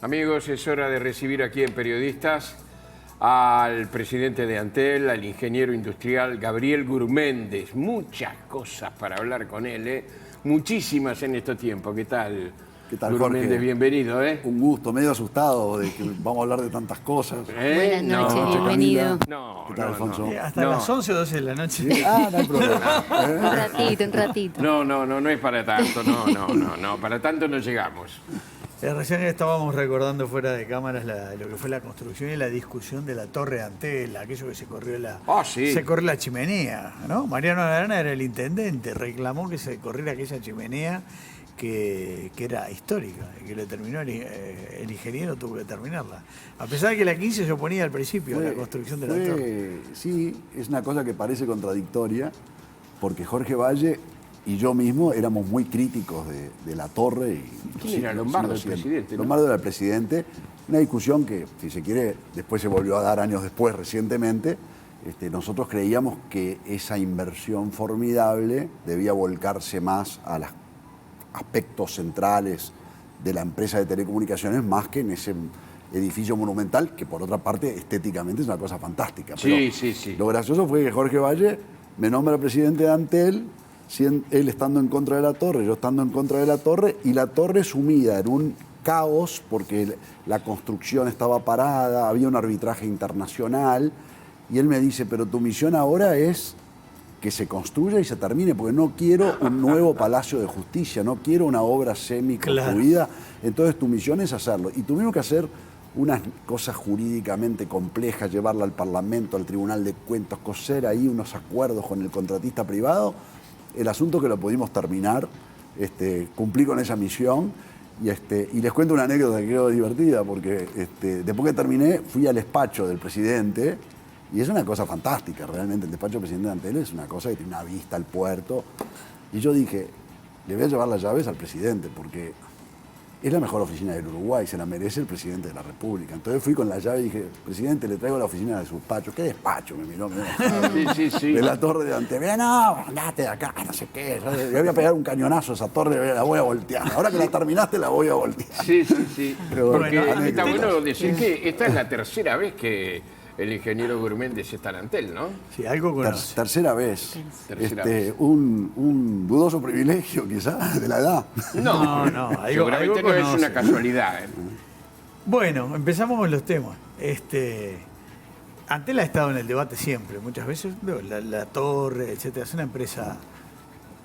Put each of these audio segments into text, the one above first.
Amigos, es hora de recibir aquí en Periodistas al presidente de Antel, al ingeniero industrial Gabriel Gurméndez. Muchas cosas para hablar con él, ¿eh? Muchísimas en estos tiempos. ¿Qué tal? ¿Qué tal, Gurméndez, Jorge? bienvenido, ¿eh? Un gusto, medio asustado de que vamos a hablar de tantas cosas. ¿Eh? Buenas noches, No. bienvenido. No, ¿Qué tal, Alfonso? Hasta No. las 11 o 12 de la noche. Ah, no hay problema. Un ratito. No es para tanto, no, para tanto no llegamos. Recién estábamos recordando fuera de cámaras lo que fue la construcción y la discusión de la torre de Antel, aquello que se corrió Sí. se corrió la chimenea, ¿no? Mariano Arana era el intendente, reclamó que se corriera aquella chimenea que era histórica, y que lo terminó el ingeniero, tuvo que terminarla. A pesar de que la 15 se oponía al principio a la construcción de la torre. Sí, es una cosa que parece contradictoria, porque Jorge Valle y yo mismo éramos muy críticos de la torre. ¿Quién era? Lombardo, el presidente, ¿no? Lombardo era el presidente. Una discusión que, si se quiere, después se volvió a dar años después, recientemente. Nosotros creíamos que esa inversión formidable debía volcarse más a los aspectos centrales de la empresa de telecomunicaciones, más que en ese edificio monumental, que por otra parte estéticamente es una cosa fantástica. Sí. Lo gracioso fue que Jorge Valle me nombra presidente de Antel, él estando en contra de la torre, yo estando en contra de la torre, y la torre sumida en un caos porque la construcción estaba parada, había un arbitraje internacional, y él me dice, pero tu misión ahora es que se construya y se termine, porque no quiero un nuevo Palacio de Justicia, no quiero una obra semi-concluida, entonces tu misión es hacerlo. Y tuvimos que hacer unas cosas jurídicamente complejas, llevarla al Parlamento, al Tribunal de Cuentas, coser ahí unos acuerdos con el contratista privado. El asunto que lo pudimos terminar, cumplí con esa misión y les cuento una anécdota que quedó divertida, porque después que terminé fui al despacho del presidente y es una cosa fantástica, realmente el despacho del presidente de Antel es una cosa que tiene una vista al puerto, y yo dije, le voy a llevar las llaves al presidente porque es la mejor oficina del Uruguay, se la merece el presidente de la República. Entonces fui con la llave y dije, presidente, le traigo la oficina de su despacho. ¿Qué despacho? Me miró. Sí. De la torre de Antel. No, andate de acá, no sé qué. Le voy a pegar un cañonazo a esa torre, la voy a voltear. Ahora que la terminaste, la voy a voltear. Sí. Pero Porque bueno, está bueno decir que esta es la tercera vez que el ingeniero Gurméndez está en Antel, ¿no? Sí, algo conoce. Tercera vez. Tercera vez. Un dudoso privilegio, quizás, de la edad. No, Seguramente algo no es conoce. una casualidad, ¿eh? Bueno, empezamos con los temas. Antel ha estado en el debate siempre, muchas veces, la torre, etcétera. Es una empresa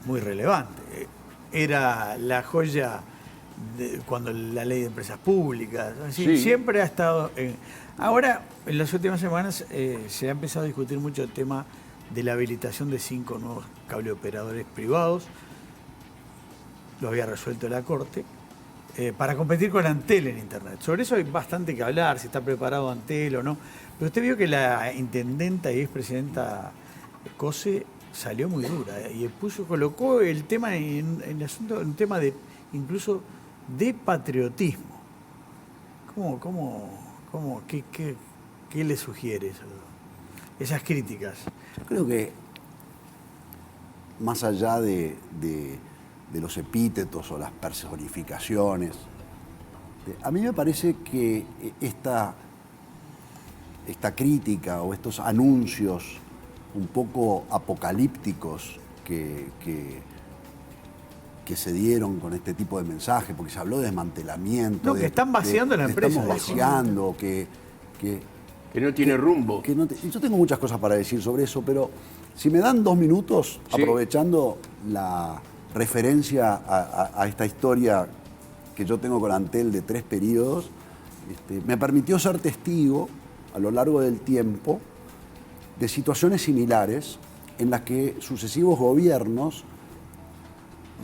muy relevante. Era la joya cuando la ley de empresas públicas. Así, Sí. siempre ha estado. Ahora, en las últimas semanas, se ha empezado a discutir mucho el tema de la habilitación de 5 nuevos cableoperadores privados. Lo había resuelto la Corte. Para competir con Antel en Internet. Sobre eso hay bastante que hablar, si está preparado Antel o no. Pero usted vio que la intendenta y expresidenta Cose salió muy dura y colocó el tema en el asunto, un tema de incluso de patriotismo. ¿Qué le sugiere eso? Esas críticas? Yo creo que más allá de los epítetos o las personificaciones, a mí me parece que esta crítica o estos anuncios un poco apocalípticos que se dieron con este tipo de mensajes, porque se habló de desmantelamiento. No, que están vaciando la empresa. Estamos vaciando, que no tiene rumbo. y yo tengo muchas cosas para decir sobre eso, pero si me dan 2 minutos, Sí. aprovechando la referencia a esta historia que yo tengo con Antel de 3 periodos, me permitió ser testigo a lo largo del tiempo de situaciones similares en las que sucesivos gobiernos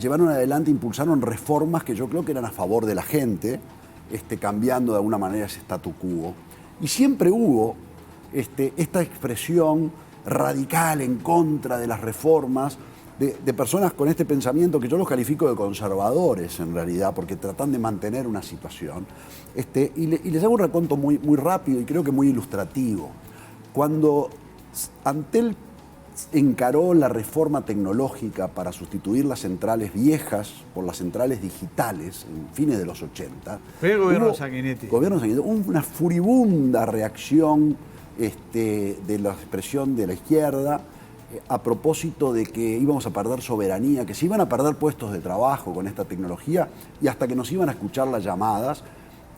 llevaron adelante, impulsaron reformas que yo creo que eran a favor de la gente, cambiando de alguna manera ese statu quo. Y siempre hubo esta expresión radical en contra de las reformas de personas con este pensamiento que yo los califico de conservadores en realidad, porque tratan de mantener una situación. Y les hago un recuento muy, muy rápido y creo que muy ilustrativo. Cuando Antel encaró la reforma tecnológica para sustituir las centrales viejas por las centrales digitales en fines de los 80. Fue el gobierno de Sanguinetti. Hubo una furibunda reacción de la expresión de la izquierda a propósito de que íbamos a perder soberanía, que se iban a perder puestos de trabajo con esta tecnología y hasta que nos iban a escuchar las llamadas.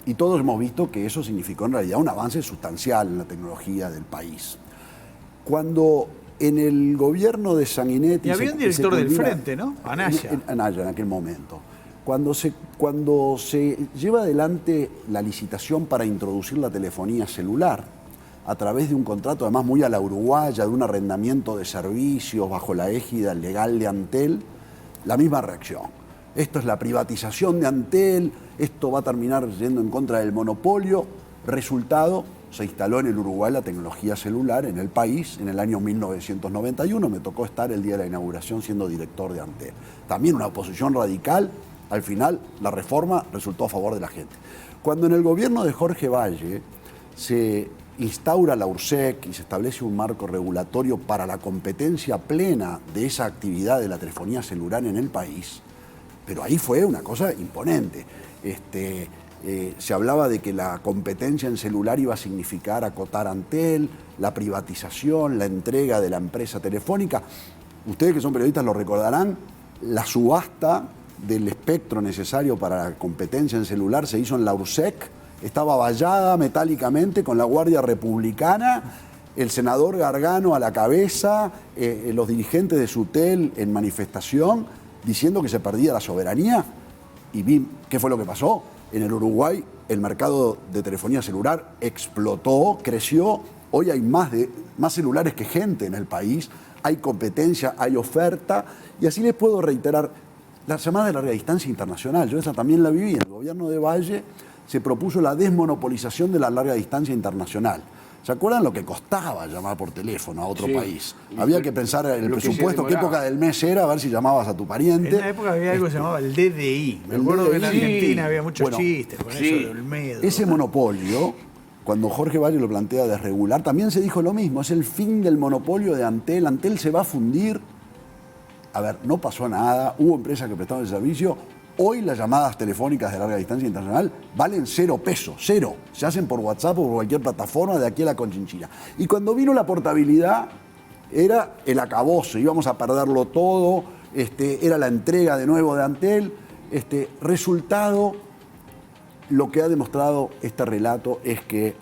Y todos hemos visto que eso significó en realidad un avance sustancial en la tecnología del país. Cuando en el gobierno de Sanguinetti... Y había un director del Frente, ¿no? Anaya. Anaya en aquel momento. Cuando se lleva adelante la licitación para introducir la telefonía celular a través de un contrato además muy a la uruguaya, de un arrendamiento de servicios bajo la égida legal de Antel, la misma reacción. Esto es la privatización de Antel, esto va a terminar yendo en contra del monopolio. Resultado, se instaló en el Uruguay la tecnología celular en el país en el año 1991. Me tocó estar el día de la inauguración siendo director de Antel. También una oposición radical. Al final, la reforma resultó a favor de la gente. Cuando en el gobierno de Jorge Valle se instaura la URSEC y se establece un marco regulatorio para la competencia plena de esa actividad de la telefonía celular en el país, pero ahí fue una cosa imponente. Se hablaba de que la competencia en celular iba a significar acotar Antel, la privatización, la entrega de la empresa telefónica. Ustedes que son periodistas lo recordarán, la subasta del espectro necesario para la competencia en celular se hizo en la URSEC, estaba vallada metálicamente con la Guardia Republicana, el senador Gargano a la cabeza, los dirigentes de Sutel en manifestación, diciendo que se perdía la soberanía. Y vi qué fue lo que pasó. En el Uruguay el mercado de telefonía celular explotó, creció. Hoy hay más celulares que gente en el país. Hay competencia, hay oferta. Y así les puedo reiterar, la llamada de larga distancia internacional. Yo esa también la viví. En el gobierno de Valle se propuso la desmonopolización de la larga distancia internacional. ¿Se acuerdan lo que costaba llamar por teléfono a otro país? Había que pensar en el presupuesto, qué época del mes era, a ver si llamabas a tu pariente. En una época había algo que se llamaba el DDI. Me acuerdo que en Argentina había muchos chistes con eso del medio. Ese monopolio, cuando Jorge Valle lo plantea desregular, también se dijo lo mismo. Es el fin del monopolio de Antel. Antel se va a fundir. A ver, no pasó nada. Hubo empresas que prestaron el servicio. Hoy las llamadas telefónicas de larga distancia internacional valen 0 pesos, 0. Se hacen por WhatsApp o por cualquier plataforma de aquí a la Conchinchina. Y cuando vino la portabilidad, era el acabose, íbamos a perderlo todo, era la entrega de nuevo de Antel. Resultado, lo que ha demostrado este relato es que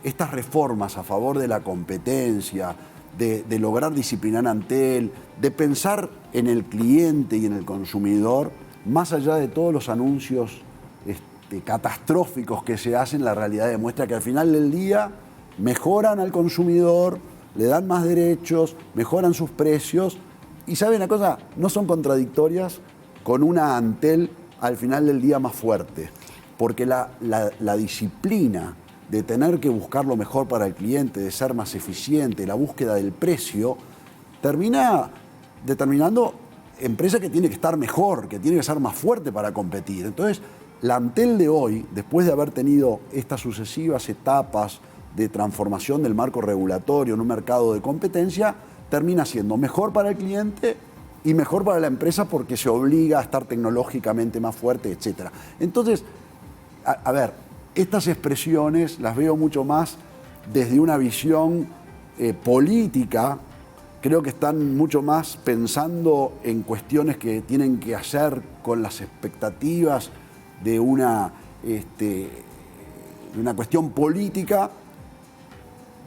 estas reformas a favor de la competencia, de lograr disciplinar a Antel, de pensar en el cliente y en el consumidor, más allá de todos los anuncios catastróficos que se hacen, la realidad demuestra que al final del día mejoran al consumidor, le dan más derechos, mejoran sus precios y, ¿saben una cosa? No son contradictorias con una Antel al final del día más fuerte, porque la disciplina de tener que buscar lo mejor para el cliente, de ser más eficiente, la búsqueda del precio, termina determinando empresa que tiene que estar mejor, que tiene que ser más fuerte para competir. Entonces, la Antel de hoy, después de haber tenido estas sucesivas etapas de transformación del marco regulatorio en un mercado de competencia, termina siendo mejor para el cliente y mejor para la empresa porque se obliga a estar tecnológicamente más fuerte, etc. Entonces, a ver, estas expresiones las veo mucho más desde una visión política. Creo que están mucho más pensando en cuestiones que tienen que hacer con las expectativas de una cuestión política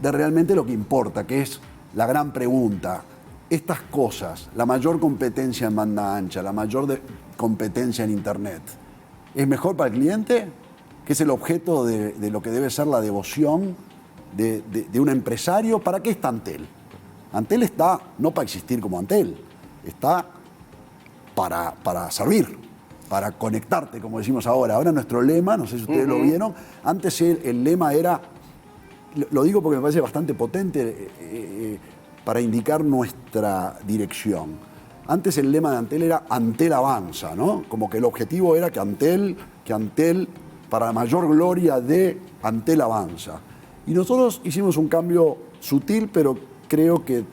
de realmente lo que importa, que es la gran pregunta. Estas cosas, la mayor competencia en banda ancha, la mayor competencia en Internet, ¿es mejor para el cliente? Que es el objeto de lo que debe ser la devoción de un empresario. ¿Para qué está Antel? Antel está no para existir como Antel, está para servir, para conectarte, como decimos ahora. Ahora nuestro lema, no sé si ustedes lo vieron, antes el lema era, lo digo porque me parece bastante potente para indicar nuestra dirección. Antes el lema de Antel era Antel avanza, ¿no? Como que el objetivo era que Antel, para la mayor gloria de Antel avanza. Y nosotros hicimos un cambio sutil, pero creo que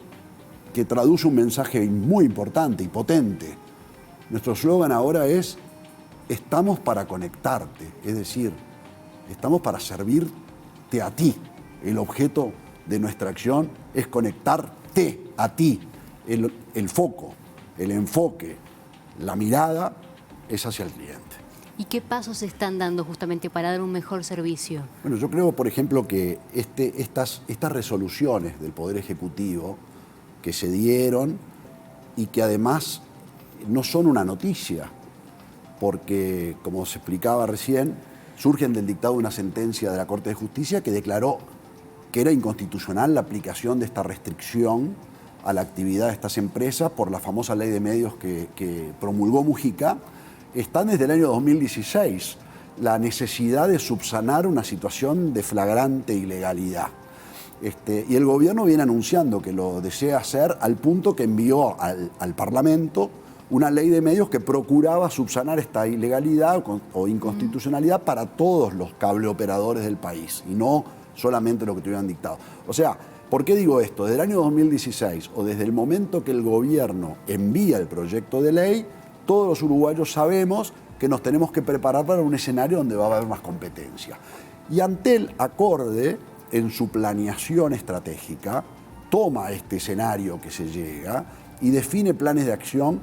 que traduce un mensaje muy importante y potente. Nuestro eslogan ahora es: estamos para conectarte, es decir, estamos para servirte a ti. El objeto de nuestra acción es conectarte a ti. El foco, el enfoque, la mirada es hacia el cliente. ¿Y qué pasos se están dando justamente para dar un mejor servicio? Bueno, yo creo, por ejemplo, que estas resoluciones del Poder Ejecutivo que se dieron y que además no son una noticia, porque, como se explicaba recién, surgen del dictado de una sentencia de la Corte de Justicia que declaró que era inconstitucional la aplicación de esta restricción a la actividad de estas empresas por la famosa ley de medios que promulgó Mujica. Están desde el año 2016 la necesidad de subsanar una situación de flagrante ilegalidad. Y el gobierno viene anunciando que lo desea hacer al punto que envió al Parlamento una ley de medios que procuraba subsanar esta ilegalidad o inconstitucionalidad para todos los cableoperadores del país y no solamente lo que tuvieran dictado. O sea, ¿por qué digo esto? Desde el año 2016 o desde el momento que el gobierno envía el proyecto de ley, todos los uruguayos sabemos que nos tenemos que preparar para un escenario donde va a haber más competencia. Y Antel, acorde en su planeación estratégica, toma este escenario que se llega y define planes de acción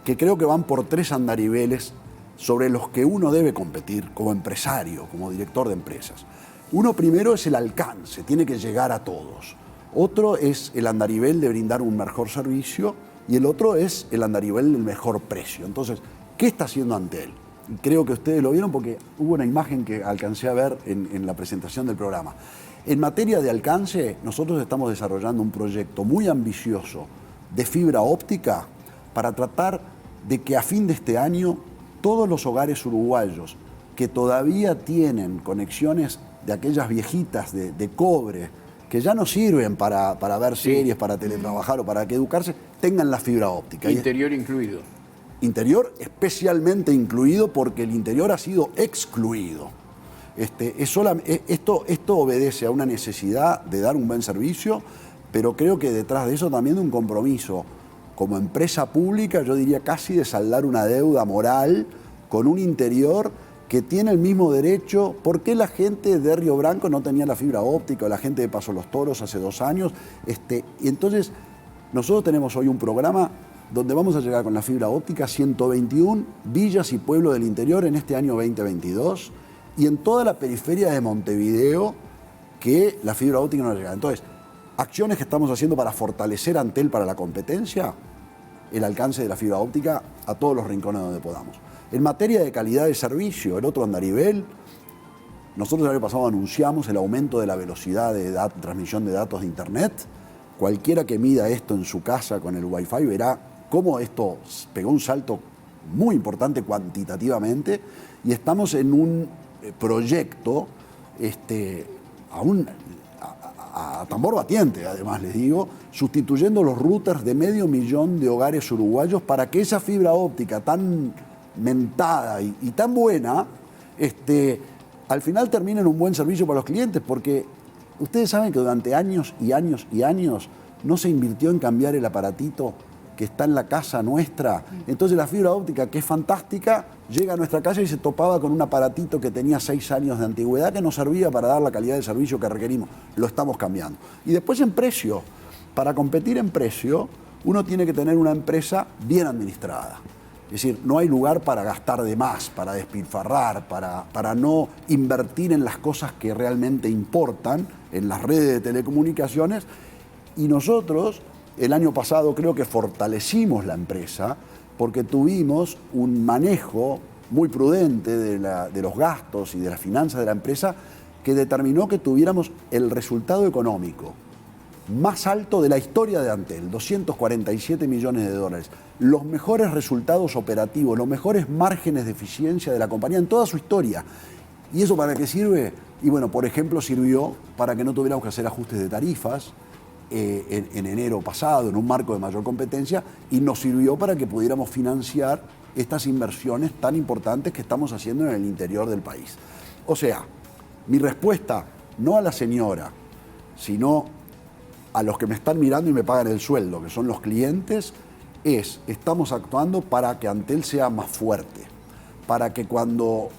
que creo que van por 3 andariveles sobre los que uno debe competir como empresario, como director de empresas. Uno primero es el alcance, tiene que llegar a todos. Otro es el andarivel de brindar un mejor servicio y el otro es el andarivel del mejor precio. Entonces, ¿qué está haciendo Antel? Creo que ustedes lo vieron porque hubo una imagen que alcancé a ver en la presentación del programa. En materia de alcance, nosotros estamos desarrollando un proyecto muy ambicioso de fibra óptica para tratar de que a fin de este año todos los hogares uruguayos que todavía tienen conexiones de aquellas viejitas de cobre, que ya no sirven para ver series, para teletrabajar o para que educarse, tengan la fibra óptica. Interior incluido. Interior especialmente incluido porque el interior ha sido excluido. Esto obedece a una necesidad de dar un buen servicio, pero creo que detrás de eso también de un compromiso como empresa pública, yo diría casi de saldar una deuda moral con un interior que tiene el mismo derecho. ¿Por qué la gente de Río Branco no tenía la fibra óptica o la gente de Paso Los Toros hace 2 años? Y entonces nosotros tenemos hoy un programa donde vamos a llegar con la fibra óptica a 121 villas y pueblos del interior en este año 2022 y en toda la periferia de Montevideo que la fibra óptica no llega. Entonces, acciones que estamos haciendo para fortalecer Antel para la competencia, el alcance de la fibra óptica a todos los rincones donde podamos. En materia de calidad de servicio, el otro andarivel, nosotros el año pasado anunciamos el aumento de la velocidad de transmisión de datos de Internet. Cualquiera que mida esto en su casa con el Wi-Fi verá cómo esto pegó un salto muy importante cuantitativamente y estamos en un proyecto a tambor batiente, además les digo, sustituyendo los routers de 500.000 de hogares uruguayos para que esa fibra óptica tan mentada y tan buena, al final termine en un buen servicio para los clientes, porque ustedes saben que durante años y años y años no se invirtió en cambiar el aparatito que está en la casa nuestra. Entonces la fibra óptica, que es fantástica, llega a nuestra casa y se topaba con un aparatito que tenía 6 años de antigüedad que no servía para dar la calidad de servicio que requerimos. Lo estamos cambiando. Y después en precio. Para competir en precio, uno tiene que tener una empresa bien administrada. Es decir, no hay lugar para gastar de más, para despilfarrar, para no invertir en las cosas que realmente importan, en las redes de telecomunicaciones. Y nosotros, el año pasado, creo que fortalecimos la empresa porque tuvimos un manejo muy prudente de los gastos y de las finanzas de la empresa que determinó que tuviéramos el resultado económico más alto de la historia de Antel, 247 millones de dólares. Los mejores resultados operativos, los mejores márgenes de eficiencia de la compañía en toda su historia. ¿Y eso para qué sirve? Y bueno, por ejemplo, sirvió para que no tuviéramos que hacer ajustes de tarifas en enero pasado, en un marco de mayor competencia, y nos sirvió para que pudiéramos financiar estas inversiones tan importantes que estamos haciendo en el interior del país. O sea, mi respuesta, no a la señora, sino a los que me están mirando y me pagan el sueldo, que son los clientes, estamos actuando para que Antel sea más fuerte, para que cuando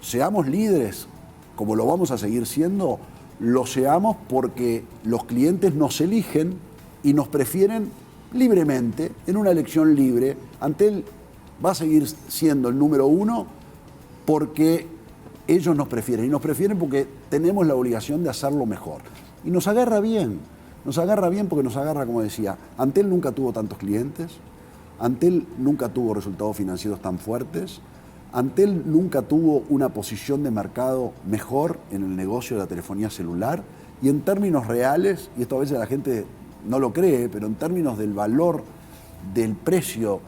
seamos líderes, como lo vamos a seguir siendo, lo seamos porque los clientes nos eligen y nos prefieren libremente, en una elección libre. Antel va a seguir siendo el número 1 porque ellos nos prefieren, y nos prefieren porque tenemos la obligación de hacerlo mejor. Y nos agarra bien porque nos agarra, como decía, Antel nunca tuvo tantos clientes, Antel nunca tuvo resultados financieros tan fuertes, Antel nunca tuvo una posición de mercado mejor en el negocio de la telefonía celular, y en términos reales, y esto a veces la gente no lo cree, pero en términos del valor del precio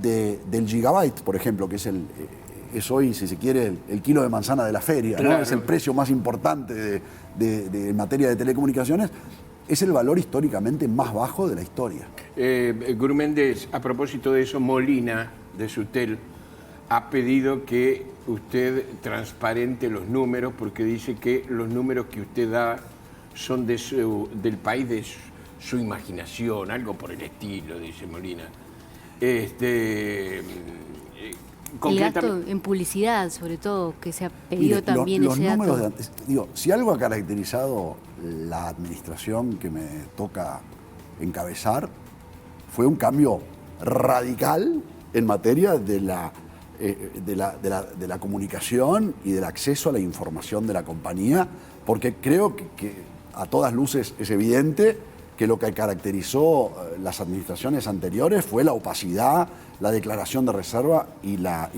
del gigabyte, por ejemplo, que es hoy, si se quiere, el kilo de manzana de la feria, ¿no? Claro. Es el precio más importante de materia de telecomunicaciones, es el valor históricamente más bajo de la historia. Gurméndez, a propósito de eso, Molina, de Sutel, ha pedido que usted transparente los números, porque dice que los números que usted da son del país de su imaginación, algo por el estilo, dice Molina. El gasto en publicidad, sobre todo, que se ha pedido. Mire, también los ese números dato. digo, si algo ha caracterizado la administración que me toca encabezar, fue un cambio radical en materia de la comunicación y del acceso a la información de la compañía, porque creo que a todas luces es evidente que lo que caracterizó las administraciones anteriores fue la opacidad, la declaración de reserva y la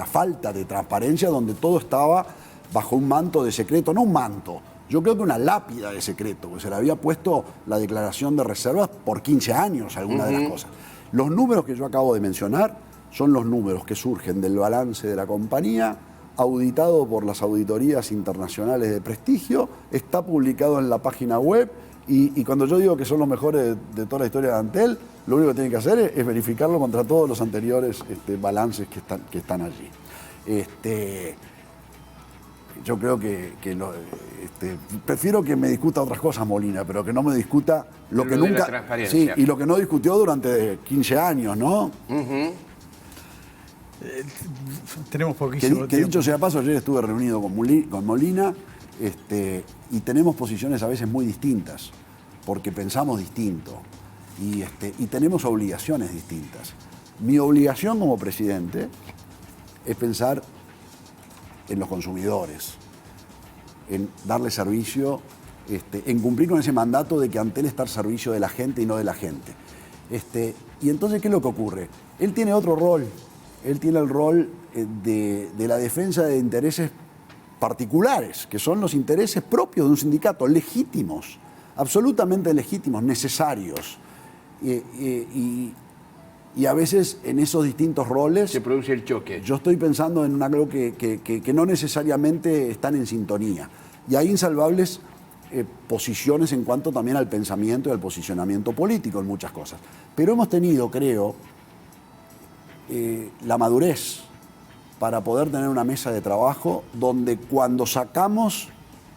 falta de transparencia, donde todo estaba bajo un manto de secreto, no un manto, yo creo que una lápida de secreto, porque se le había puesto la declaración de reservas por 15 años, alguna de las cosas. Los números que yo acabo de mencionar son los números que surgen del balance de la compañía, auditado por las auditorías internacionales de prestigio, está publicado en la página web, y cuando yo digo que son los mejores de toda la historia de Antel, lo único que tienen que hacer es verificarlo contra todos los anteriores balances que están allí. Yo creo que prefiero que me discuta otras cosas, Molina, pero que no me discuta lo que nunca... Sí, y lo que no discutió durante 15 años, ¿no? Tenemos poquísimo que dicho sea paso, ayer estuve reunido con Molina, y tenemos posiciones a veces muy distintas, porque pensamos distinto, y tenemos obligaciones distintas. Mi obligación como presidente es pensar en los consumidores, en darle servicio, en cumplir con ese mandato de que Antel está al servicio de la gente y no de la gente. Y entonces, ¿qué es lo que ocurre? Él tiene otro rol. Él tiene el rol de la defensa de intereses particulares, que son los intereses propios de un sindicato, legítimos, absolutamente legítimos, necesarios. Y a veces en esos distintos roles... Se produce el choque. Yo estoy pensando en algo que no necesariamente están en sintonía. Y hay insalvables posiciones en cuanto también al pensamiento y al posicionamiento político en muchas cosas. Pero hemos tenido, creo, la madurez para poder tener una mesa de trabajo donde cuando sacamos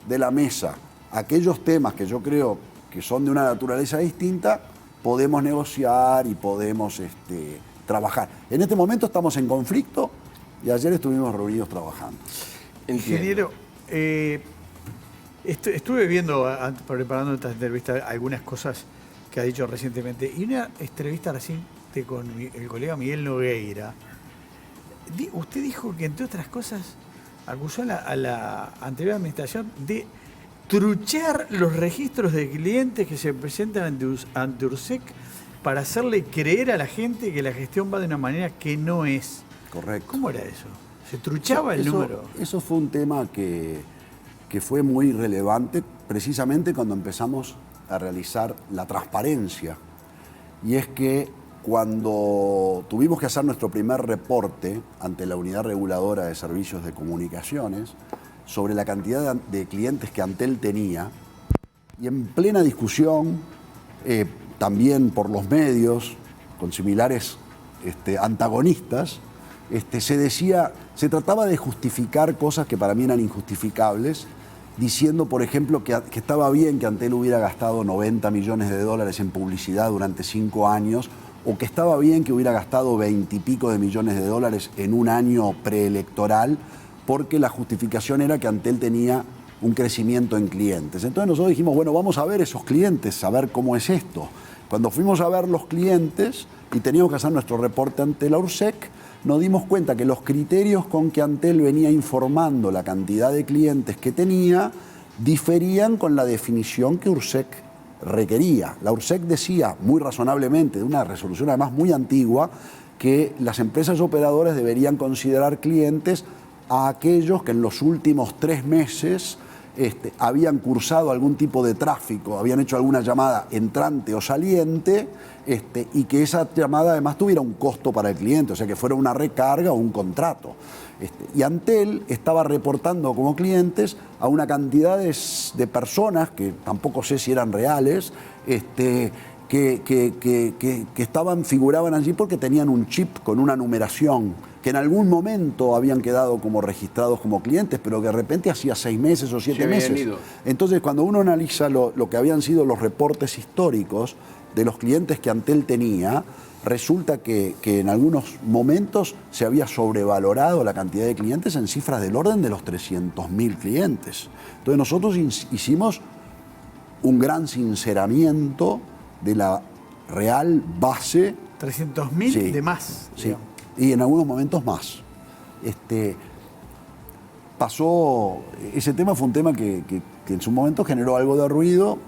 de la mesa aquellos temas que yo creo que son de una naturaleza distinta, podemos negociar y podemos trabajar. En este momento estamos en conflicto y ayer estuvimos reunidos trabajando. Ingeniero, estuve viendo, preparando esta entrevista, algunas cosas que ha dicho recientemente, y una entrevista reciente con el colega Miguel Nogueira. Usted dijo que, entre otras cosas, acusó a la anterior administración de truchear los registros de clientes que se presentan ante URSEC para hacerle creer a la gente que la gestión va de una manera que no es. Correcto. ¿Cómo era eso? ¿Se truchaba el número? Eso fue un tema que fue muy relevante precisamente cuando empezamos a realizar la transparencia. Y es que cuando tuvimos que hacer nuestro primer reporte ante la Unidad Reguladora de Servicios de Comunicaciones sobre la cantidad de clientes que Antel tenía, y en plena discusión, también por los medios, con similares antagonistas, se trataba de justificar cosas que para mí eran injustificables, diciendo, por ejemplo, que estaba bien que Antel hubiera gastado 90 millones de dólares en publicidad durante 5 años, o que estaba bien que hubiera gastado 20 y pico de millones de dólares en un año preelectoral, porque la justificación era que Antel tenía un crecimiento en clientes. Entonces nosotros dijimos, bueno, vamos a ver esos clientes, a ver cómo es esto. Cuando fuimos a ver los clientes y teníamos que hacer nuestro reporte ante la URSEC, nos dimos cuenta que los criterios con que Antel venía informando la cantidad de clientes que tenía diferían con la definición que URSEC requería. La URSEC decía, muy razonablemente, de una resolución además muy antigua, que las empresas operadoras deberían considerar clientes a aquellos que en los últimos 3 meses habían cursado algún tipo de tráfico, habían hecho alguna llamada entrante o saliente, y que esa llamada además tuviera un costo para el cliente, o sea, que fuera una recarga o un contrato. Y Antel estaba reportando como clientes a una cantidad de personas, que tampoco sé si eran reales, que figuraban allí porque tenían un chip con una numeración, que en algún momento habían quedado como registrados como clientes, pero que de repente hacía 6 meses o 7 meses. Entonces, cuando uno analiza lo que habían sido los reportes históricos de los clientes que Antel tenía, resulta que en algunos momentos se había sobrevalorado la cantidad de clientes en cifras del orden de los 300.000 clientes. Entonces nosotros hicimos un gran sinceramiento de la real base. 300.000 sí, de más. Sí, digamos. Y en algunos momentos más. Pasó, ese tema fue un tema que en su momento generó algo de ruido,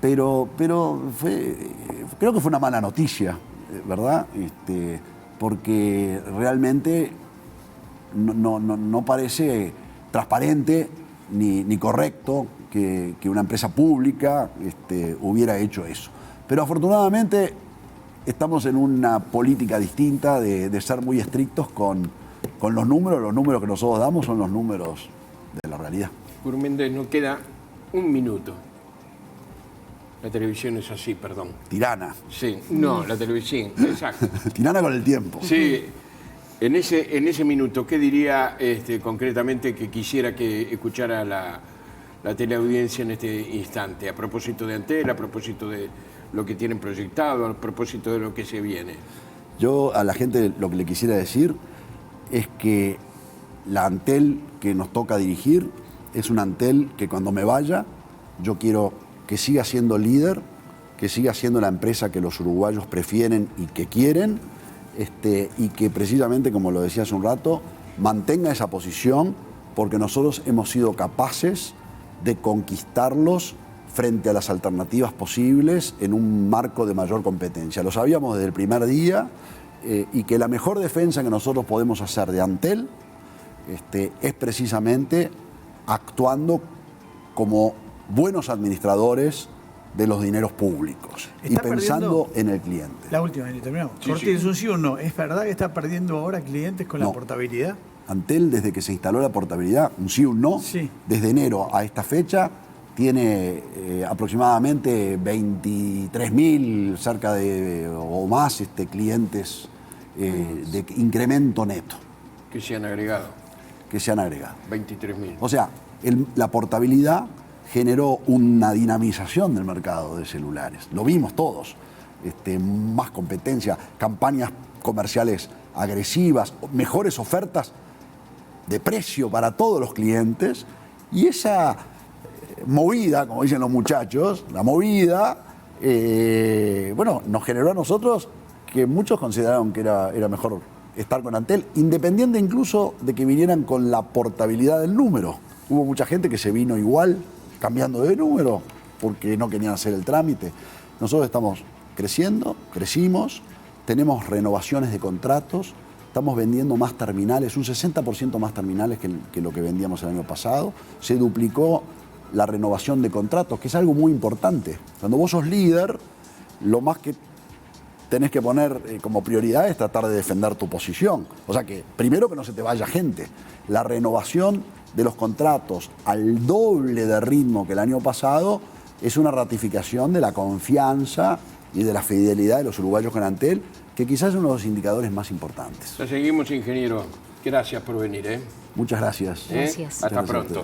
pero creo que fue una mala noticia, ¿verdad? Porque realmente no parece transparente ni correcto que una empresa pública hubiera hecho eso. Pero afortunadamente estamos en una política distinta de ser muy estrictos con los números que nosotros damos son los números de la realidad. Gurméndez, nos queda 1 minuto. La televisión es así, perdón. Tirana. Sí, no, la televisión, exacto. Tirana con el tiempo. Sí, en ese minuto, ¿qué diría concretamente que quisiera que escuchara la teleaudiencia en este instante? A propósito de Antel, a propósito de lo que tienen proyectado, a propósito de lo que se viene. Yo a la gente lo que le quisiera decir es que la Antel que nos toca dirigir es una Antel que cuando me vaya, yo quiero que siga siendo líder, que siga siendo la empresa que los uruguayos prefieren y que quieren, y que precisamente, como lo decía hace un rato, mantenga esa posición, porque nosotros hemos sido capaces de conquistarlos frente a las alternativas posibles en un marco de mayor competencia. Lo sabíamos desde el primer día, y que la mejor defensa que nosotros podemos hacer de Antel es precisamente actuando como buenos administradores de los dineros públicos y pensando en el cliente. La última, y terminamos. Sí, Cortés, sí. un sí o no. ¿Es verdad que está perdiendo ahora clientes con la portabilidad? Antel, desde que se instaló la portabilidad, un sí o un no, sí. Desde enero a esta fecha, tiene aproximadamente 23.000, cerca de o más, clientes de incremento neto. Que se han agregado. 23.000. O sea, la portabilidad generó una dinamización del mercado de celulares. Lo vimos todos. Más competencia, campañas comerciales agresivas, mejores ofertas de precio para todos los clientes. Y esa movida, como dicen los muchachos, la movida, nos generó a nosotros que muchos consideraron que era mejor estar con Antel, independiente incluso de que vinieran con la portabilidad del número. Hubo mucha gente que se vino igual, cambiando de número, porque no querían hacer el trámite. Nosotros estamos creciendo, crecimos, tenemos renovaciones de contratos, estamos vendiendo más terminales, un 60% más terminales que lo que vendíamos el año pasado. Se duplicó la renovación de contratos, que es algo muy importante. Cuando vos sos líder, lo más que tenés que poner como prioridad es tratar de defender tu posición. O sea que, primero, que no se te vaya gente. La renovación de los contratos al doble de ritmo que el año pasado es una ratificación de la confianza y de la fidelidad de los uruguayos con Antel, que quizás es uno de los indicadores más importantes. Ya seguimos, ingeniero. Gracias por venir. Muchas gracias. Gracias. Hasta pronto.